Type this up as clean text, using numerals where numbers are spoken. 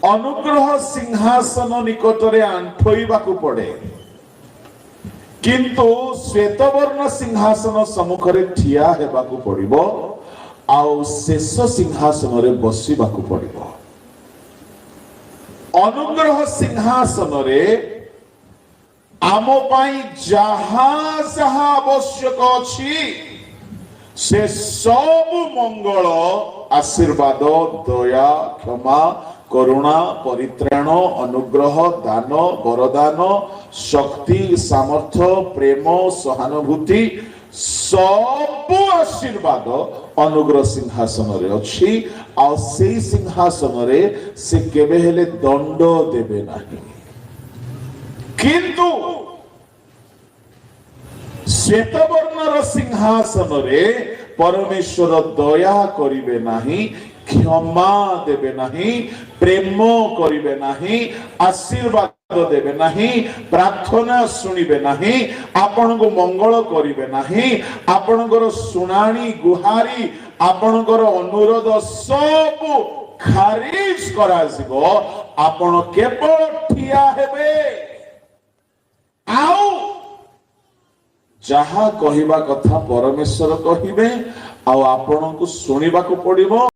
अनुग्रह सिंहासन निकटरे आंठोइबाकू पड़े किंतु श्वेतवर्ण सिंहासन सम्मुखरे ठिया हेबाकू पड़िबो आउ शेष सिंहासन रे बसिबाकू पड़िबो। अनुग्रह सिंहासन रे आम पाई जहाँ जहाँ आवश्यक अछि से सब मंगल आशीर्वाद दया क्षमा करुणा परित्राण अनुग्रह दान वरदान शक्ति सामर्थ्य प्रेम सहानुभूति सब आशीर्वाद अनुग्रह सिंहासन रे अछि आ से सिंहासन रे से केबे हेले दंड देबे नाही किंतु श्वेतवर्णर सिंहासन रे परमेश्वर दया करिवे नाही क्षमा देबे नाही प्रेम करिवे नाही आशीर्वाद देबे नाही प्रार्थना सुनिबे नाही आपनको मंगल करिवे नाही आपनकर सुनानी गुहारी आपनकर अनुरोध सब खारिज करा जिवो आपण केवल ठिया हेबे आउ जहा कहिबा कथा परमेश्वर कहिबे आ आपनको सुनिबा को पड़िबो।